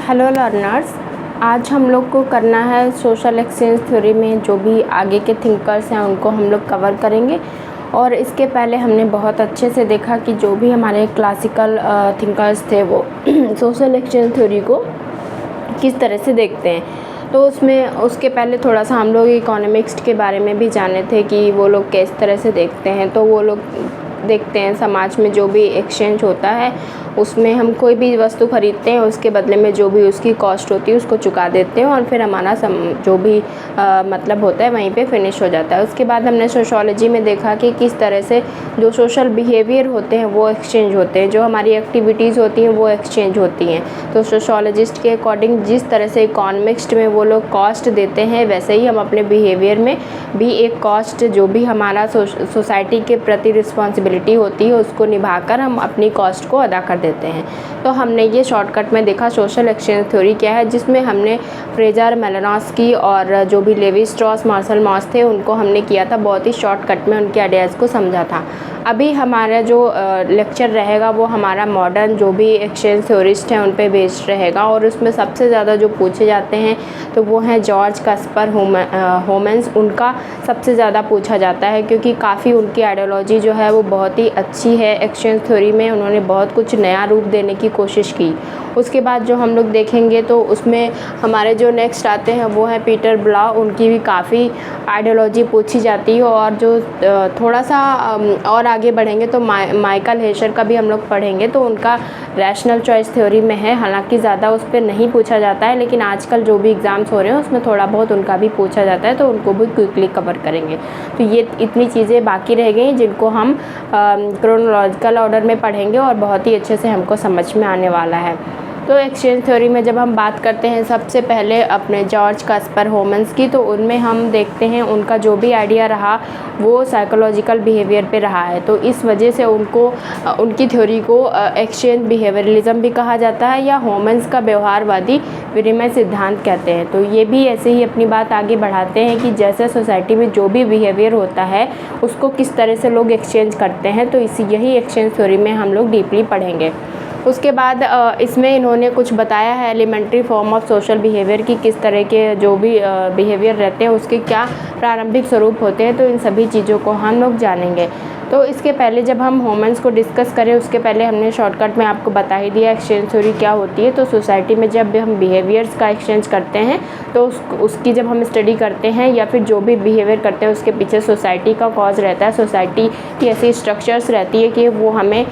Hello learners, आज हम लोग को करना है सोशल एक्सचेंज थ्योरी में जो भी आगे के थिंकर्स हैं उनको हम लोग कवर करेंगे। और इसके पहले हमने बहुत अच्छे से देखा कि जो भी हमारे क्लासिकल थिंकर्स थे वो सोशल एक्सचेंज थ्योरी को किस तरह से देखते हैं। तो उसके पहले थोड़ा सा हम लोग इकोनॉमिक्स के बारे में भी जाने थे कि वो लोग किस तरह से देखते हैं। तो वो लोग देखते हैं समाज में जो भी एक्सचेंज होता है उसमें हम कोई भी वस्तु खरीदते हैं, उसके बदले में जो भी उसकी कॉस्ट होती है उसको चुका देते हैं और फिर हमारा जो भी मतलब होता है वहीं पे फिनिश हो जाता है। उसके बाद हमने सोशोलॉजी में देखा कि किस तरह से जो सोशल बिहेवियर होते हैं वो एक्सचेंज होते हैं, जो हमारी एक्टिविटीज़ होती हैं वो एक्सचेंज होती हैं। तो सोशोलॉजिस्ट के अकॉर्डिंग जिस तरह से इकोनॉमिक्स में वो लोग कॉस्ट देते हैं, वैसे ही हम अपने बिहेवियर में भी एक कॉस्ट, जो भी हमारा सोसाइटी के प्रति रिस्पॉन्सिबिलिटी होती है उसको निभाकर हम अपनी कॉस्ट को अदा कर देते हैं। तो हमने ये शॉर्टकट में देखा सोशल एक्सचेंज थ्योरी क्या है, जिसमें हमने फ्रेजर, मेलानोस्की और जो भी लेवी स्ट्रॉस, मार्शल मॉस थे उनको हमने किया था, बहुत ही शॉर्टकट में उनके आइडियाज़ को समझा था। अभी हमारा जो लेक्चर रहेगा वो हमारा मॉडर्न जो भी एक्सचेंज थ्योरिस्ट हैं उन पे बेस्ड रहेगा और उसमें सबसे ज़्यादा जो पूछे जाते हैं तो वो हैं जॉर्ज कास्पर होमेंस। उनका सबसे ज़्यादा पूछा जाता है क्योंकि काफ़ी उनकी आइडियोलॉजी जो है वो बहुत ही अच्छी है। एक्सचेंज थ्योरी में उन्होंने बहुत कुछ नया रूप देने की कोशिश की। उसके बाद जो हम लोग देखेंगे तो उसमें हमारे जो नेक्स्ट आते हैं वो है पीटर ब्लाउ। उनकी भी काफ़ी आइडियोलॉजी पूछी जाती है और जो थोड़ा सा और आगे बढ़ेंगे तो माइकल हेशर का भी हम लोग पढ़ेंगे। तो उनका रैशनल चॉइस थ्योरी में है, हालांकि ज़्यादा उस पर नहीं पूछा जाता है, लेकिन आजकल जो भी एग्ज़ाम्स हो रहे हैं उसमें थोड़ा बहुत उनका भी पूछा जाता है, तो उनको भी क्विकली कवर करेंगे। तो ये इतनी चीज़ें बाकी रह गई जिनको हम क्रोनोलॉजिकल ऑर्डर में पढ़ेंगे और बहुत ही अच्छे से हमको समझ में आने वाला है। तो एक्सचेंज थ्योरी में जब हम बात करते हैं सबसे पहले अपने जॉर्ज कास्पर होमेंस की, तो उनमें हम देखते हैं उनका जो भी आइडिया रहा वो साइकोलॉजिकल बिहेवियर पे रहा है। तो इस वजह से उनकी थ्योरी को एक्सचेंज बिहेवियरलिज्म भी कहा जाता है या होमेंस का व्यवहारवादी विनिमय सिद्धांत कहते हैं। तो ये भी ऐसे ही अपनी बात आगे बढ़ाते हैं कि जैसे सोसाइटी में जो भी बिहेवियर होता है उसको किस तरह से लोग एक्सचेंज करते हैं। तो यही एक्सचेंज थ्योरी में हम लोग डीपली पढ़ेंगे। उसके बाद इसमें इन्होंने कुछ बताया है elementary form of social behaviour की, किस तरह के जो भी बिहेवियर रहते हैं उसके क्या प्रारंभिक स्वरूप होते हैं। तो इन सभी चीज़ों को हम लोग जानेंगे। तो इसके पहले जब हम होमेंस को डिस्कस करें उसके पहले हमने शॉर्टकट में आपको बता ही दिया एक्सचेंज थ्योरी क्या होती है। तो सोसाइटी में जब हम बिहेवियर्स का एक्सचेंज करते हैं तो उसकी जब हम स्टडी करते हैं या फिर जो भी बिहेवियर करते हैं उसके पीछे सोसाइटी का कॉज रहता है। सोसाइटी की ऐसी स्ट्रक्चर्स रहती है कि वो हमें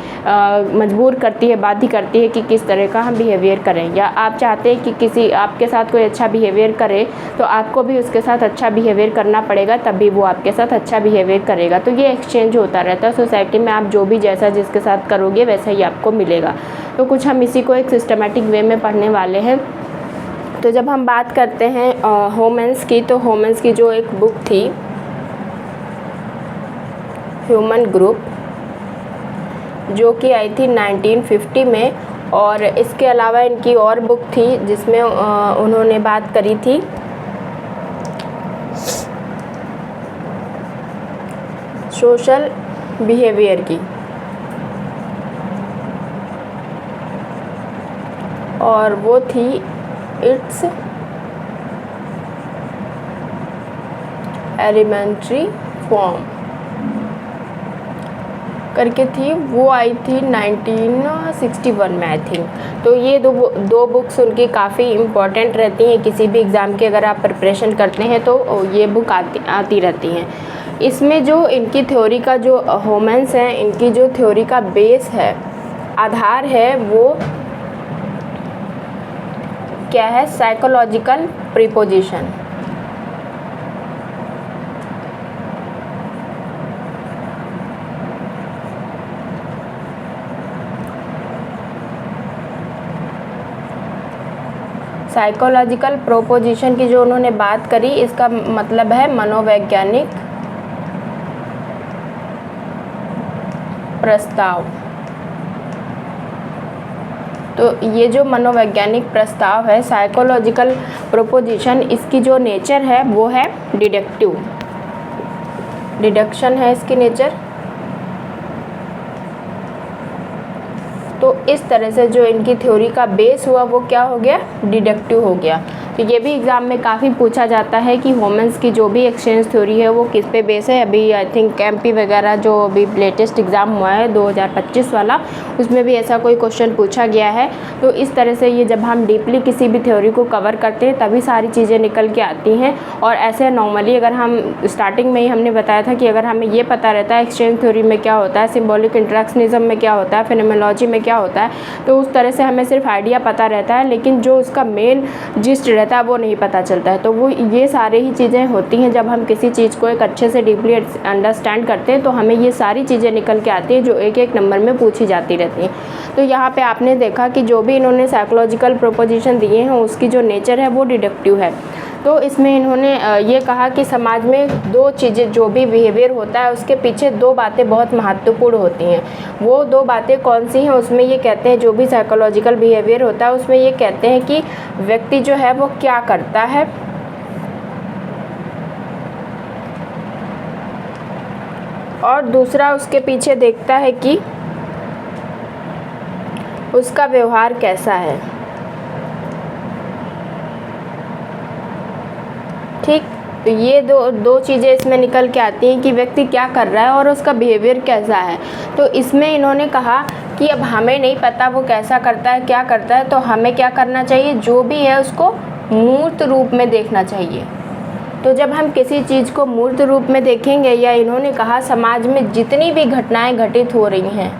मजबूर करती है, बाध्य करती है कि किस तरह का हम बिहेवियर करें। या आप चाहते हैं कि किसी आपके साथ कोई अच्छा बिहेवियर करे तो आपको भी उसके साथ अच्छा बिहेवियर करना पड़ेगा, तभी वो आपके साथ अच्छा बिहेवियर करेगा। तो ये एक्सचेंज होता रहता है सोसाइटी में। आप जो भी जैसा जिसके साथ करोगे वैसा ही आपको मिलेगा। तो कुछ हम इसी को एक सिस्टमेटिक वे में पढ़ने वाले हैं। तो जब हम बात करते हैं होमेंस की, तो होमेंस की जो एक बुक थी ह्यूमन ग्रुप, जो कि आई थी 1950 में, और इसके अलावा इनकी और बुक थी जिसमें उन्होंने बात करी थी सोशल बिहेवियर की, और वो थी इट्स एलिमेंट्री फॉर्म करके थी। वो आई थी 1961 में आई थिंक। तो ये दो बुक्स उनकी काफ़ी इम्पॉर्टेंट रहती हैं किसी भी एग्ज़ाम की अगर आप प्रिपरेशन करते हैं तो ये बुक आती रहती हैं। इसमें जो इनकी थ्योरी का जो होमेंस है, इनकी जो थ्योरी का बेस है, आधार है, वो क्या है? Psychological preposition. साइकोलॉजिकल प्रोपोजिशन की जो उन्होंने बात करी, इसका मतलब है मनोवैज्ञानिक प्रस्ताव। तो ये जो मनोवैज्ञानिक प्रस्ताव है, साइकोलॉजिकल प्रोपोजिशन, इसकी जो नेचर है वो है डिडक्शन है इसकी नेचर। तो इस तरह से जो इनकी थ्योरी का बेस हुआ वो क्या हो गया, डिडक्टिव हो गया। तो ये भी एग्ज़ाम में काफ़ी पूछा जाता है कि ह्यूमन्स की जो भी एक्सचेंज थ्योरी है वो किस पे बेस है। अभी आई थिंक एमपी वगैरह जो अभी लेटेस्ट एग्ज़ाम हुआ है 2025 वाला, उसमें भी ऐसा कोई क्वेश्चन पूछा गया है। तो इस तरह से ये जब हम डीपली किसी भी थ्योरी को कवर करते हैं तभी सारी चीज़ें निकल के आती हैं। और ऐसे नॉर्मली अगर हम स्टार्टिंग में ही हमने बताया था कि अगर हमें ये पता रहता है एक्सचेंज थ्योरी में क्या होता है, सिंबॉलिक इंटरेक्शनिज्म में क्या होता है, फिनोमेनोलॉजी में क्या होता है, तो उस तरह से हमें सिर्फ आइडिया पता रहता है, लेकिन जो उसका मेन जिस्ट रहता है वो नहीं पता चलता है। तो वो ये सारी ही चीज़ें होती हैं जब हम किसी चीज़ को एक अच्छे से डीपली अंडरस्टैंड करते हैं तो हमें ये सारी चीज़ें निकल के आती हैं जो एक एक नंबर में पूछी जाती रहती हैं। तो यहाँ पे आपने देखा कि जो भी इन्होंने साइकोलॉजिकल प्रोपोजिशन दिए हैं उसकी जो नेचर है वो डिडक्टिव है। तो इसमें इन्होंने ये कहा कि समाज में दो चीज़ें, जो भी बिहेवियर होता है उसके पीछे दो बातें बहुत महत्वपूर्ण होती हैं। वो दो बातें कौन सी हैं, उसमें ये कहते हैं जो भी साइकोलॉजिकल बिहेवियर होता है उसमें ये कहते हैं कि व्यक्ति जो है वो क्या करता है और दूसरा उसके पीछे देखता है कि उसका व्यवहार कैसा है। ठीक, तो ये दो चीज़ें इसमें निकल के आती हैं कि व्यक्ति क्या कर रहा है और उसका बिहेवियर कैसा है। तो इसमें इन्होंने कहा कि अब हमें नहीं पता वो कैसा करता है, क्या करता है, तो हमें क्या करना चाहिए, जो भी है उसको मूर्त रूप में देखना चाहिए। तो जब हम किसी चीज़ को मूर्त रूप में देखेंगे, या इन्होंने कहा समाज में जितनी भी घटनाएं घटित हो रही हैं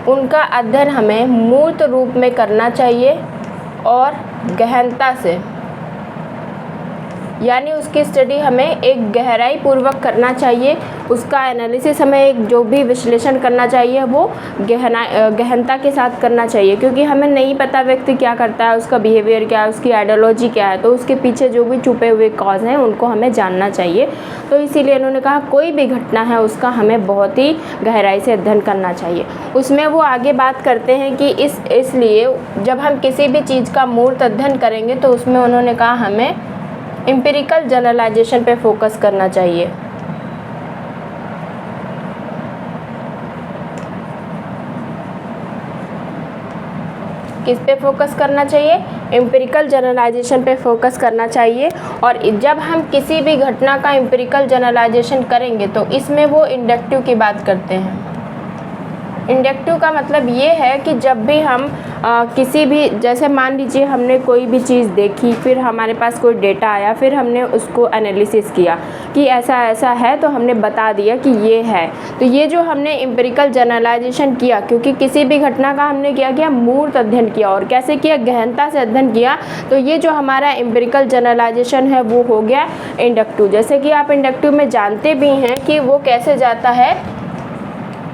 उनका अध्ययन हमें मूर्त रूप में करना चाहिए और गहनता से, यानी उसकी स्टडी हमें एक गहराई पूर्वक करना चाहिए। उसका एनालिसिस हमें एक जो भी विश्लेषण करना चाहिए वो गहनता के साथ करना चाहिए, क्योंकि हमें नहीं पता व्यक्ति क्या करता है, उसका बिहेवियर क्या है, उसकी आइडियोलॉजी क्या है, तो उसके पीछे जो भी छुपे हुए कॉज हैं उनको हमें जानना चाहिए। तो इसीलिए इन्होंने कहा कोई भी घटना है उसका हमें बहुत ही गहराई से अध्ययन करना चाहिए। उसमें वो आगे बात करते हैं कि इसलिए जब हम किसी भी चीज़ का मूर्त अध्ययन करेंगे तो उसमें उन्होंने कहा हमें एम्पिरिकल जनरलाइजेशन पे फोकस करना चाहिए। किस पे फोकस करना चाहिए, एम्पिरिकल जनरलाइजेशन पे फोकस करना चाहिए। और जब हम किसी भी घटना का एम्पिरिकल जनरलाइजेशन करेंगे तो इसमें वो इंडक्टिव की बात करते हैं। इंडक्टिव का मतलब ये है कि जब भी हम किसी भी, जैसे मान लीजिए हमने कोई भी चीज़ देखी, फिर हमारे पास कोई डेटा आया, फिर हमने उसको एनालिसिस किया कि ऐसा ऐसा है, तो हमने बता दिया कि ये है। तो ये जो हमने एम्पिरिकल जनरलाइजेशन किया, क्योंकि किसी भी घटना का हमने क्या किया, मूर्त अध्ययन किया। और कैसे किया, गहनता से अध्ययन किया। तो ये जो हमारा एम्पिरिकल जनरलाइजेशन है वो हो गया इंडक्टिव। जैसे कि आप इंडक्टिव में जानते भी हैं कि वो कैसे जाता है,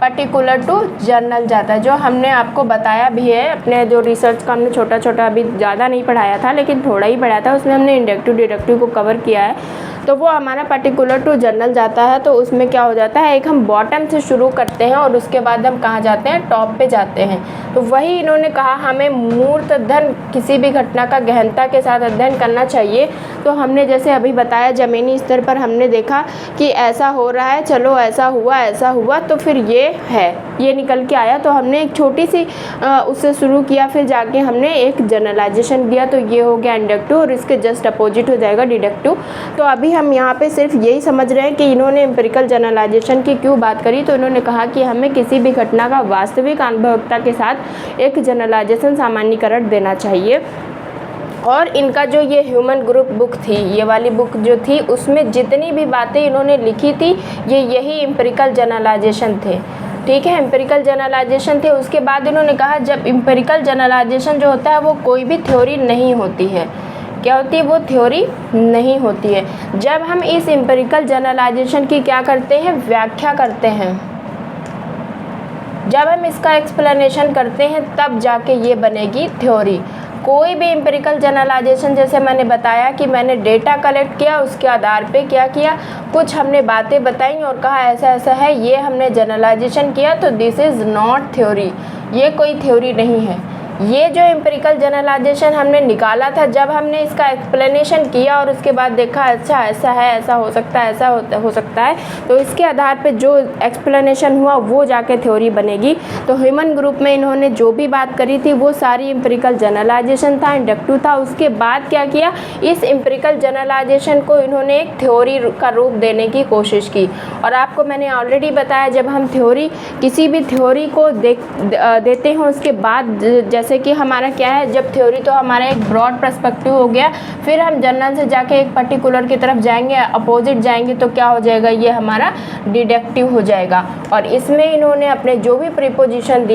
पर्टिकुलर टू जर्नल जाता है, जो हमने आपको बताया भी है अपने जो रिसर्च का हमने छोटा छोटा, अभी ज़्यादा नहीं पढ़ाया था लेकिन थोड़ा ही पढ़ाया था, उसमें हमने इंडक्टिव डिडक्टिव को कवर किया है। तो वो हमारा पर्टिकुलर टू जर्नल जाता है। तो उसमें क्या हो जाता है, एक हम बॉटम से शुरू करते हैं और उसके बाद हम कहाँ जाते हैं, टॉप पे जाते हैं। तो वही इन्होंने कहा हमें मूर्त अध्ययन, किसी भी घटना का गहनता के साथ अध्ययन करना चाहिए। तो हमने जैसे अभी बताया ज़मीनी स्तर पर हमने देखा कि ऐसा हो रहा है, चलो ऐसा हुआ, तो फिर ये है, ये निकल के आया। तो हमने एक छोटी सी उससे शुरू किया, फिर जाके हमने एक जनरलाइजेशन दिया, तो ये हो गया इंडक्टिव और इसके जस्ट अपोजिट हो जाएगा डिडक्टिव। तो अभी हम यहाँ पे सिर्फ यही समझ रहे हैं कि इन्होंने एम्पिरिकल जनरलाइजेशन की क्यों बात करी। तो इन्होंने कहा कि हमें किसी भी घटना का वास्तविक अनुभवता के साथ एक जनरलाइजेशन, सामान्यीकरण देना चाहिए। और इनका जो ये ह्यूमन ग्रुप बुक थी, ये वाली बुक जो थी, उसमें जितनी भी बातें इन्होंने लिखी थी यही एम्पिरिकल जनरलाइजेशन थे। ठीक है, एम्पिरिकल जनरलाइजेशन थे। उसके बाद इन्होंने कहा जब एम्पिरिकल जनरलाइजेशन जो होता है वो कोई भी थ्योरी नहीं होती है। क्या होती है, वो थ्योरी नहीं होती है। जब हम इस एम्पिरिकल जनरलाइजेशन की क्या करते हैं, व्याख्या करते हैं, जब हम इसका एक्सप्लेनेशन करते हैं तब जाके ये बनेगी थ्योरी। कोई भी एम्पिरिकल जनरलाइजेशन, जैसे मैंने बताया कि मैंने डेटा कलेक्ट किया, उसके आधार पे क्या किया, कुछ हमने बातें बताई और कहा ऐसा ऐसा है, ये हमने जनरलाइजेशन किया, तो दिस इज़ नॉट थ्योरी, ये कोई थ्योरी नहीं है। ये जो एम्पिरिकल जनरलाइजेशन हमने निकाला था, जब हमने इसका एक्सप्लेनेशन किया और उसके बाद देखा अच्छा ऐसा है, ऐसा हो सकता है, ऐसा हो सकता है, तो इसके आधार पे जो एक्सप्लेनेशन हुआ वो जाके थ्योरी बनेगी। तो ह्यूमन ग्रुप में इन्होंने जो भी बात करी थी वो सारी एम्पिरिकल जनरलाइजेशन था, इंडक्टिव था। उसके बाद क्या किया, इस एम्पिरिकल जनरलाइजेशन को इन्होंने एक थ्योरी का रूप देने की कोशिश की। और आपको मैंने ऑलरेडी बताया, जब हम थ्योरी किसी भी थ्योरी को देते हैं उसके बाद, जैसे कि हमारा क्या है, जब थ्योरी तो हमारा एक ब्रॉड पर्सपेक्टिव हो गया, फिर हम जनरल से जाके एक पर्टिकुलर की तरफ जाएंगे, अपोजिट जाएंगे, तो क्या हो जाएगा, ये हमारा डिडक्टिव हो जाएगा। और इसमें इन्होंने अपने जो भी प्रोपोजिशन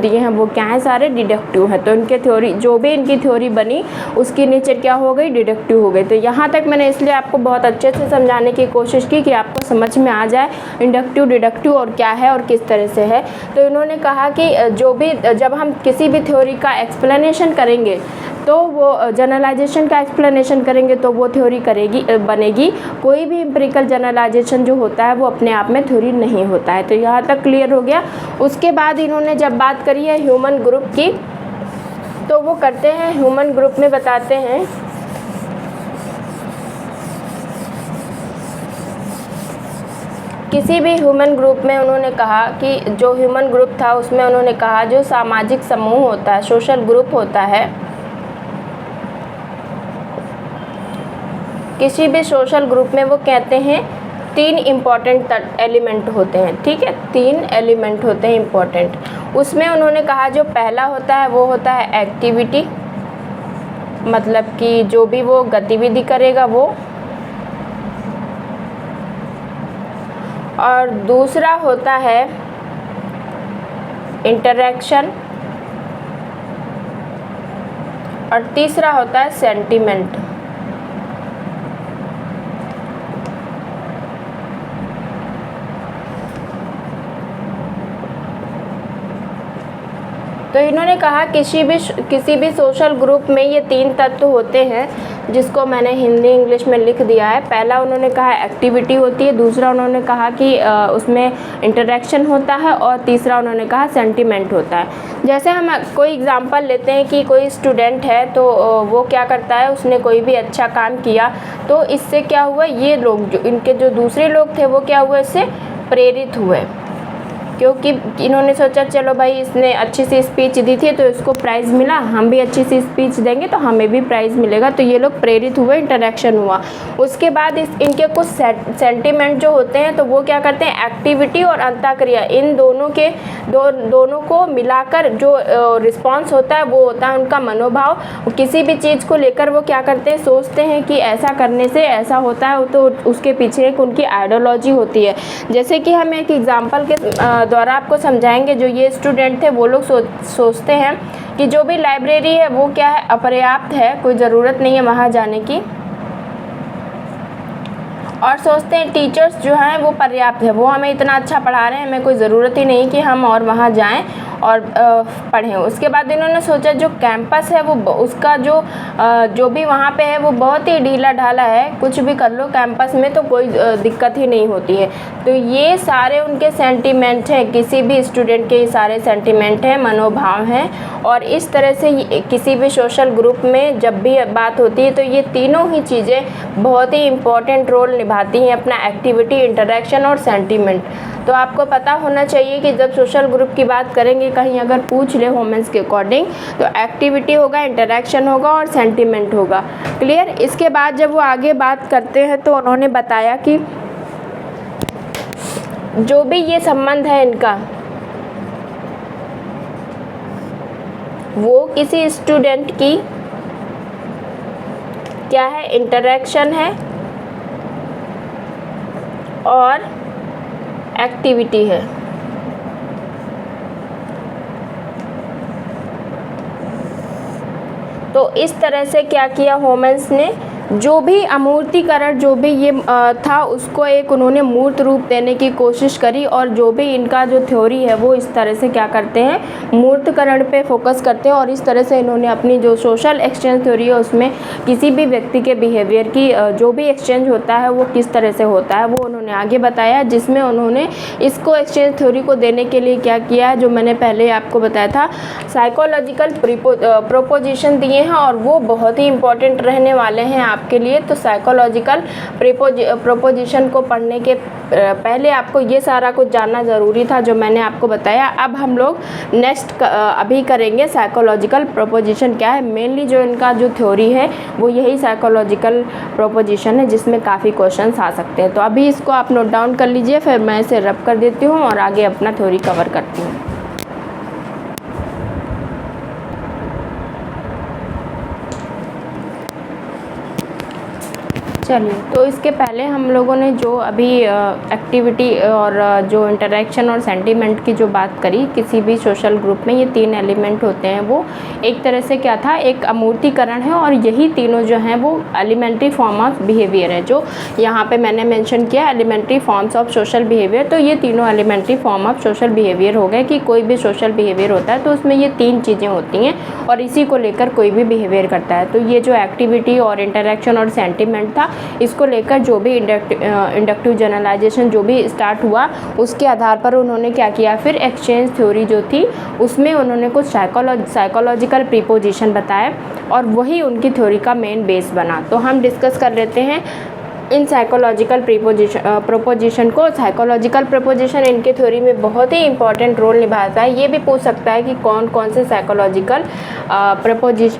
दिए हैं वो क्या है, सारे डिडक्टिव हैं। तो इनके थ्योरी, जो भी इनकी थ्योरी बनी उसकी नेचर क्या हो गई, डिडक्टिव हो गई। तो यहाँ तक मैंने इसलिए आपको बहुत अच्छे से समझाने की कोशिश की कि आपको समझ में आ जाए इंडक्टिव डिडक्टिव और क्या है और किस तरह से है। तो इन्होंने कहा कि जो भी, जब हम किसी भी थ्योरी का एक्सप्लेनेशन करेंगे तो वो जनरलाइजेशन का एक्सप्लेनेशन करेंगे तो वो थ्योरी बनेगी। कोई भी एम्पिरिकल जनरलाइजेशन जो होता है वो अपने आप में थ्योरी नहीं होता है। तो यहाँ तक क्लियर हो गया। उसके बाद इन्होंने जब बात करी है ह्यूमन ग्रुप की, तो वो करते हैं ह्यूमन ग्रुप में बताते हैं किसी भी ह्यूमन ग्रुप में उन्होंने कहा कि जो ह्यूमन ग्रुप था उसमें उन्होंने कहा जो सामाजिक समूह होता है, सोशल ग्रुप होता है, किसी भी सोशल ग्रुप में वो कहते हैं 3 इम्पॉर्टेंट एलिमेंट होते हैं। ठीक है, 3 एलिमेंट होते हैं इम्पॉर्टेंट। उसमें उन्होंने कहा जो पहला होता है वो होता है एक्टिविटी, मतलब कि जो भी वो गतिविधि करेगा वो, और दूसरा होता है इंटरैक्शन, और तीसरा होता है सेंटिमेंट। तो इन्होंने कहा किसी भी सोशल ग्रुप में ये 3 तत्व होते हैं, जिसको मैंने हिंदी इंग्लिश में लिख दिया है। पहला उन्होंने कहा एक्टिविटी होती है, दूसरा उन्होंने कहा कि उसमें इंटरेक्शन होता है, और तीसरा उन्होंने कहा सेंटिमेंट होता है। जैसे हम कोई एग्जांपल लेते हैं कि कोई स्टूडेंट है तो वो क्या करता है, उसने कोई भी अच्छा काम किया तो इससे क्या हुआ, ये लोग जो इनके जो दूसरे लोग थे वो क्या हुए, इससे प्रेरित हुए, क्योंकि इन्होंने सोचा चलो भाई इसने अच्छी सी स्पीच दी थी तो इसको प्राइज़ मिला, हम भी अच्छी सी स्पीच देंगे तो हमें भी प्राइज़ मिलेगा। तो ये लोग प्रेरित हुए, इंटरेक्शन हुआ। उसके बाद इनके कुछ सेंटिमेंट जो होते हैं तो वो क्या करते हैं, एक्टिविटी और अंतःक्रिया, इन दोनों को मिलाकर जो रिस्पॉन्स होता है वो होता है उनका मनोभाव। किसी भी चीज़ को लेकर वो क्या करते हैं, सोचते हैं कि ऐसा करने से ऐसा होता है, तो उसके पीछे एक उनकी आइडियोलॉजी होती है। जैसे कि हम एक एग्जाम्पल के द्वारा आपको समझाएंगे। जो ये स्टूडेंट थे वो लोग सोचते हैं कि जो भी लाइब्रेरी है वो क्या है, अपर्याप्त है, कोई ज़रूरत नहीं है वहाँ जाने की, और सोचते हैं टीचर्स जो हैं वो पर्याप्त है, वो हमें इतना अच्छा पढ़ा रहे हैं, हमें कोई ज़रूरत ही नहीं कि हम और वहाँ जाएं और पढ़ें। उसके बाद इन्होंने सोचा जो कैंपस है वो उसका जो भी वहाँ पे है वो बहुत ही ढीला ढाला है, कुछ भी कर लो कैंपस में तो कोई दिक्कत ही नहीं होती है। तो ये सारे उनके सेंटिमेंट हैं, किसी भी स्टूडेंट के ये सारे सेंटिमेंट हैं, मनोभाव हैं। और इस तरह से किसी भी सोशल ग्रुप में जब भी बात होती है तो ये तीनों ही चीज़ें बहुत ही इम्पॉर्टेंट रोल निभाती हैं अपना, एक्टिविटी, इंटरेक्शन और सेंटिमेंट। तो आपको पता होना चाहिए कि जब सोशल ग्रुप की बात करेंगे, कहीं अगर पूछ ले वुमेन्स के अकॉर्डिंग, तो एक्टिविटी होगा, इंटरेक्शन होगा और सेंटिमेंट होगा। क्लियर। इसके बाद जब वो आगे बात करते हैं तो उन्होंने बताया कि जो भी ये संबंध है इनका, वो किसी स्टूडेंट की क्या है, इंटरेक्शन है और एक्टिविटी है। तो इस तरह से क्या किया वुमेन्स ने, जो भी अमूर्तीकरण जो भी ये था उसको एक उन्होंने मूर्त रूप देने की कोशिश करी, और जो भी इनका जो थ्योरी है वो इस तरह से क्या करते हैं, मूर्तकरण पे फोकस करते हैं। और इस तरह से इन्होंने अपनी जो सोशल एक्सचेंज थ्योरी है उसमें किसी भी व्यक्ति के बिहेवियर की जो भी एक्सचेंज होता है वो किस तरह से होता है वो उन्होंने आगे बताया, जिसमें उन्होंने इसको एक्सचेंज थ्योरी को देने के लिए क्या किया है, जो मैंने पहले आपको बताया था, साइकोलॉजिकल प्रोपोजिशन दिए हैं, और वो बहुत ही इंपॉर्टेंट रहने वाले हैं आपके लिए। तो साइकोलॉजिकल प्रोपोजिशन को पढ़ने के पहले आपको ये सारा कुछ जानना ज़रूरी था जो मैंने आपको बताया। अब हम लोग नेक्स्ट अभी करेंगे साइकोलॉजिकल प्रोपोजिशन क्या है। मेनली जो इनका जो थ्योरी है वो यही साइकोलॉजिकल प्रोपोजिशन है, जिसमें काफ़ी क्वेश्चंस आ सकते हैं। तो अभी इसको आप नोट डाउन कर लीजिए, फिर मैं इसे रब कर देती हूँ और आगे अपना थ्योरी कवर करती हूँ। चलिए, तो इसके पहले हम लोगों ने जो अभी एक्टिविटी और जो इंटरेक्शन और सेंटीमेंट की जो बात करी, किसी भी सोशल ग्रुप में ये 3 एलिमेंट होते हैं। वो एक तरह से क्या था, एक अमूर्तीकरण है, और यही तीनों जो हैं वो एलिमेंट्री फॉर्म ऑफ बिहेवियर है, जो यहाँ पे मैंने मेंशन किया, elementary forms of social behaviour. तो ये तीनों elementary form of social behaviour हो गए कि कोई भी सोशल बिहेवियर होता है तो उसमें ये 3 चीज़ें होती हैं, और इसी को लेकर कोई भी बिहेवियर करता है। तो ये जो एक्टिविटी और इंटरेक्शन और सेंटीमेंट था, इसको लेकर जो भी इंडक्टिव जनरलाइजेशन जो भी स्टार्ट हुआ, उसके आधार पर उन्होंने क्या किया, फिर एक्सचेंज थ्योरी जो थी उसमें उन्होंने कुछ साइकोलॉजिकल प्रीपोजिशन बताए, और वही उनकी थ्योरी का मेन बेस बना। तो हम डिस्कस कर लेते हैं इन साइकोलॉजिकल प्रोपोजिशन को। साइकोलॉजिकल प्रोपोजिशन इनके थ्योरी में बहुत ही इंपॉर्टेंट रोल निभाता है। ये भी पूछ सकता है कि कौन कौन से साइकोलॉजिकल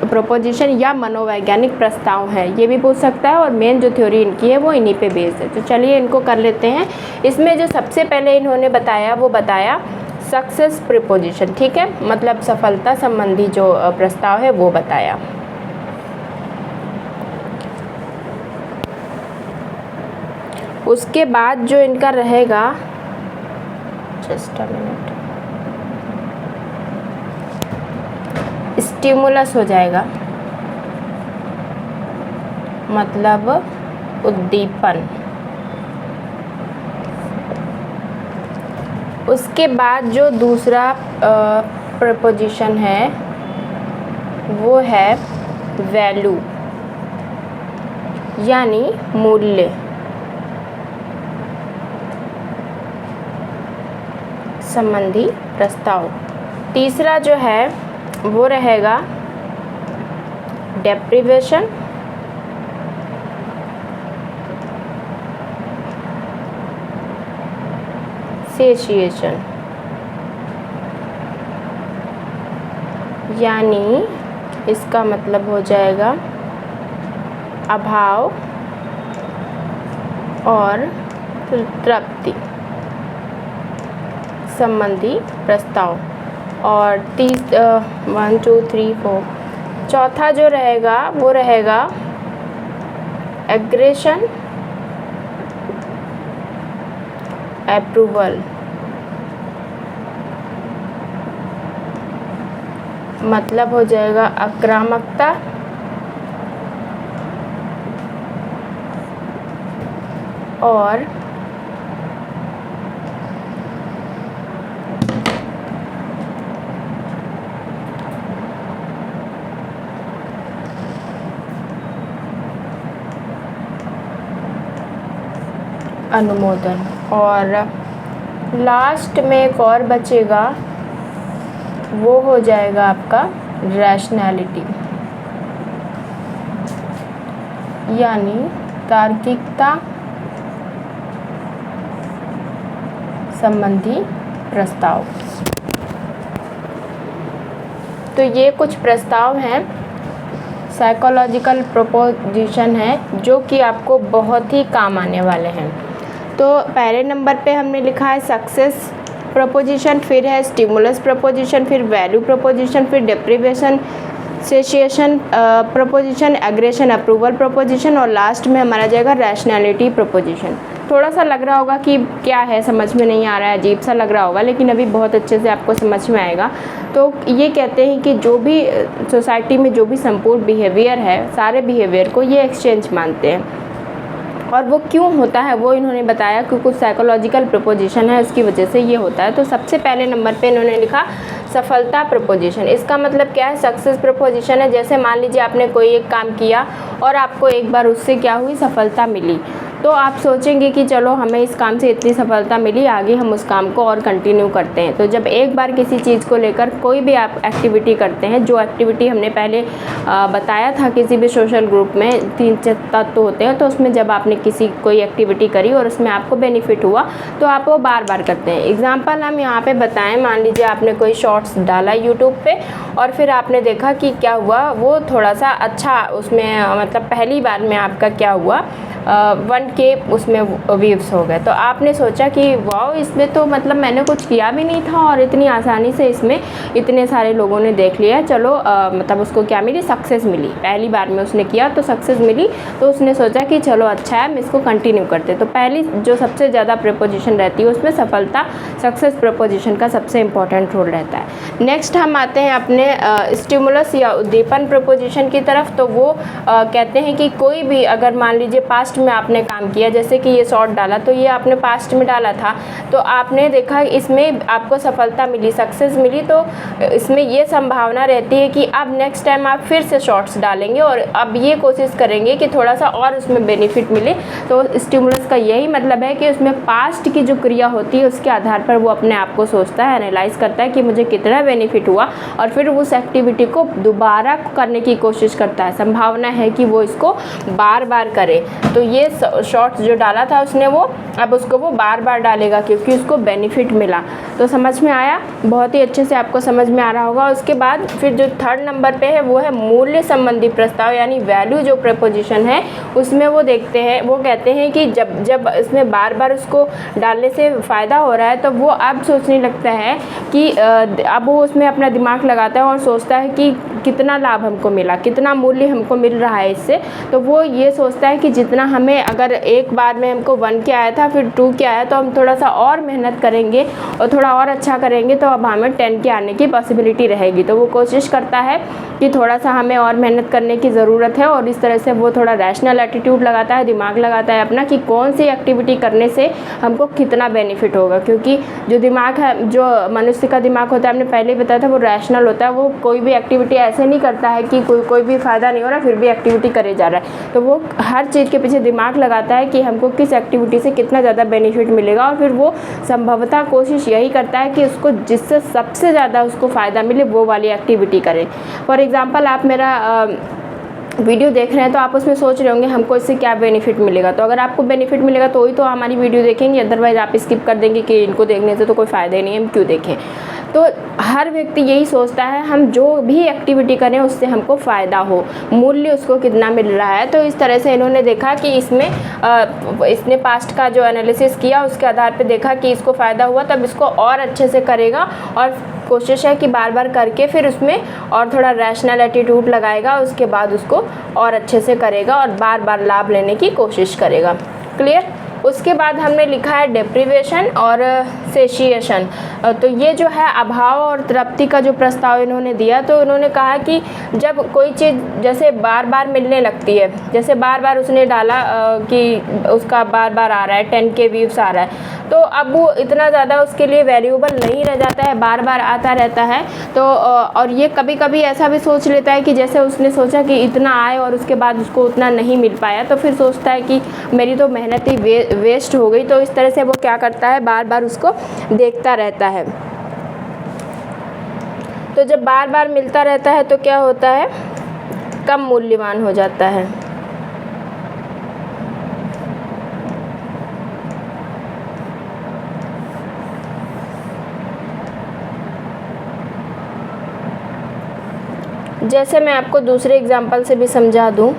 प्रोपोजिशन या मनोवैज्ञानिक प्रस्ताव हैं, ये भी पूछ सकता है, और मेन जो थ्योरी इनकी है वो इन्हीं पे बेस्ड है। तो चलिए इनको कर लेते हैं। इसमें जो सबसे पहले इन्होंने बताया वो बताया सक्सेस प्रीपोजिशन, ठीक है, मतलब सफलता संबंधी जो प्रस्ताव है वो बताया। उसके बाद जो इनका रहेगा, जस्ट अ मिनट, स्टिमुलस हो जाएगा, मतलब उद्दीपन। उसके बाद जो दूसरा प्रपोजिशन है वो है वैल्यू, यानी मूल्य संबंधी प्रस्ताव। तीसरा जो है वो रहेगा डेप्रिवेशन, सेशिएशन, यानी इसका मतलब हो जाएगा अभाव और तृप्ति संबंधी प्रस्ताव। और 1 2 3 4 चौथा जो रहेगा वो रहेगा एग्रेशन, अप्रूवल, मतलब हो जाएगा आक्रामकता और अनुमोदन। और लास्ट में एक और बचेगा, वो हो जाएगा आपका रैशनैलिटी, यानी तार्किकता संबंधी प्रस्ताव। तो ये कुछ प्रस्ताव हैं, साइकोलॉजिकल प्रोपोजिशन है, जो कि आपको बहुत ही काम आने वाले हैं। तो पहले नंबर पे हमने लिखा है सक्सेस प्रोपोजिशन, फिर है स्टिमुलस प्रोपोजिशन, फिर वैल्यू प्रोपोजिशन, फिर deprivation, satiation proposition, aggression, approval proposition, और लास्ट में हमारा जाएगा रैशनैलिटी प्रोपोजिशन। थोड़ा सा लग रहा होगा कि क्या है, समझ में नहीं आ रहा है, अजीब सा लग रहा होगा, लेकिन अभी बहुत अच्छे से आपको समझ में आएगा। तो ये कहते हैं कि जो भी सोसाइटी में जो भी संपूर्ण बिहेवियर है, सारे बिहेवियर को ये एक्सचेंज मानते हैं। और वो क्यों होता है वो इन्होंने बताया कि कुछ साइकोलॉजिकल प्रपोजिशन है, उसकी वजह से ये होता है। तो सबसे पहले नंबर पे इन्होंने लिखा सफलता प्रपोजिशन। इसका मतलब क्या है? सक्सेस प्रपोजिशन है। जैसे मान लीजिए आपने कोई एक काम किया और आपको एक बार उससे क्या हुई, सफलता मिली, तो आप सोचेंगे कि चलो हमें इस काम से इतनी सफलता मिली, आगे हम उस काम को और कंटिन्यू करते हैं। तो जब एक बार किसी चीज़ को लेकर कोई भी आप एक्टिविटी करते हैं, जो एक्टिविटी हमने पहले बताया था किसी भी सोशल ग्रुप में 3 तत्व होते हैं, तो उसमें जब आपने कोई एक्टिविटी करी और उसमें आपको बेनिफिट हुआ तो आप वो बार बार करते हैं। एग्जाम्पल हम यहाँ पे बताएं, मान लीजिए आपने कोई शॉर्ट्स डाला यूट्यूब पे और फिर आपने देखा कि क्या हुआ, वो थोड़ा सा अच्छा उसमें मतलब पहली बार में आपका क्या हुआ, 1K उसमें व्यूज़ हो गए। तो आपने सोचा कि वाओ, इसमें तो मतलब मैंने कुछ किया भी नहीं था और इतनी आसानी से इसमें इतने सारे लोगों ने देख लिया, चलो मतलब उसको क्या मिली, सक्सेस मिली। पहली बार में उसने किया तो सक्सेस मिली, तो उसने सोचा कि चलो अच्छा है, हम इसको कंटिन्यू करते। तो पहली जो सबसे ज़्यादा प्रपोजिशन रहती है उसमें सफलता, सक्सेस प्रपोजिशन का सबसे इम्पॉर्टेंट रोल रहता है। नेक्स्ट हम आते हैं अपने स्टिमुलस या उद्दीपन प्रपोजिशन की तरफ। तो वो कहते हैं कि कोई भी अगर मान लीजिए पास्ट में आपने काम किया, जैसे कि ये शॉर्ट डाला, तो ये आपने पास्ट में डाला था, तो आपने देखा इसमें आपको सफलता मिली, सक्सेस मिली, तो इसमें ये संभावना रहती है कि अब नेक्स्ट टाइम आप फिर से शॉर्ट्स डालेंगे और अब ये कोशिश करेंगे कि थोड़ा सा और उसमें बेनिफिट मिले। तो स्टिमुलस का यही मतलब है कि उसमें पास्ट की जो क्रिया होती है उसके आधार पर वो अपने आप को सोचता है, एनालाइज करता है कि मुझे कितना बेनिफिट हुआ, और फिर उस एक्टिविटी को दोबारा करने की कोशिश करता है। संभावना है कि वो इसको बार बार करे। तो ये शॉर्ट्स जो डाला था उसने, वो अब उसको वो बार बार डालेगा क्योंकि उसको बेनिफिट मिला। तो समझ में आया? बहुत ही अच्छे से आपको समझ में आ रहा होगा। उसके बाद फिर जो थर्ड नंबर पे है वो है मूल्य संबंधी प्रस्ताव, यानी वैल्यू जो प्रपोजिशन है उसमें वो देखते हैं, वो कहते हैं कि जब इसमें बार बार उसको डालने से फ़ायदा हो रहा है तो वो अब सोचने लगता है कि अब वो उसमें अपना दिमाग लगाता है और सोचता है कि कितना लाभ हमको मिला, कितना मूल्य हमको मिल रहा है इससे। तो वो ये सोचता है कि जितना हमें, अगर एक बार में हमको 1K आया था, फिर 2K आया, तो हम थोड़ा सा और मेहनत करेंगे और थोड़ा और अच्छा करेंगे तो अब हमें 10K आने की पॉसिबिलिटी रहेगी। तो वो कोशिश करता है कि थोड़ा सा हमें और मेहनत करने की ज़रूरत है, और इस तरह से वो थोड़ा रैशनल एटीट्यूड लगाता है, दिमाग लगाता है अपना कि कौन सी एक्टिविटी करने से हमको कितना बेनिफिट होगा। क्योंकि जो दिमाग है, जो मनुष्य का दिमाग होता है, हमने पहले ही बताया था, वो रैशनल होता है। वो कोई भी एक्टिविटी ऐसे नहीं करता है कि कोई भी फ़ायदा नहीं हो रहा फिर भी एक्टिविटी करे जा रहा है। तो वो हर चीज़ के पीछे दिमाग लगाता है कि हमको किस एक्टिविटी से कितना ज़्यादा बेनिफिट मिलेगा, और फिर वो संभवतः कोशिश यही करता है कि उसको जिससे सबसे ज़्यादा उसको फ़ायदा मिले वो वाली एक्टिविटी करें। फॉर एग्ज़ाम्पल, आप मेरा वीडियो देख रहे हैं तो आप उसमें सोच रहे होंगे हमको इससे क्या बेनिफिट मिलेगा। तो अगर आपको बेनिफिट मिलेगा तो ही तो हमारी वीडियो देखेंगे, अदरवाइज़ आप स्किप कर देंगे कि इनको देखने से तो कोई फ़ायदा ही नहीं है, हम क्यों देखें। तो हर व्यक्ति यही सोचता है हम जो भी एक्टिविटी करें उससे हमको फ़ायदा हो, मूल्य उसको कितना मिल रहा है। तो इस तरह से इन्होंने देखा कि इसने पास्ट का जो एनालिसिस किया उसके आधार पे देखा कि इसको फ़ायदा हुआ, तब इसको और अच्छे से करेगा, और कोशिश है कि बार बार करके फिर उसमें और थोड़ा रैशनल एटीट्यूड लगाएगा, उसके बाद उसको और अच्छे से करेगा और बार बार लाभ लेने की कोशिश करेगा। क्लियर? उसके बाद हमने लिखा है डेप्रिवेशन और सेशिएशन। तो ये जो है अभाव और तृप्ति का जो प्रस्ताव इन्होंने दिया, तो इन्होंने कहा कि जब कोई चीज़ जैसे बार बार मिलने लगती है, जैसे बार बार उसने डाला कि उसका बार बार आ रहा है 10K व्यूज़ आ रहा है, तो अब वो इतना ज़्यादा उसके लिए वैल्यूएबल नहीं रह जाता है, बार बार आता रहता है। तो और ये कभी कभी ऐसा भी सोच लेता है कि जैसे उसने सोचा कि इतना आए और उसके बाद उसको उतना नहीं मिल पाया, तो फिर सोचता है कि मेरी तो मेहनत ही वेस्ट हो गई। तो इस तरह से वो क्या करता है, बार बार उसको देखता रहता है। तो जब बार बार मिलता रहता है तो क्या होता है, कम मूल्यवान हो जाता है। जैसे मैं आपको दूसरे एग्जांपल से भी समझा दूं,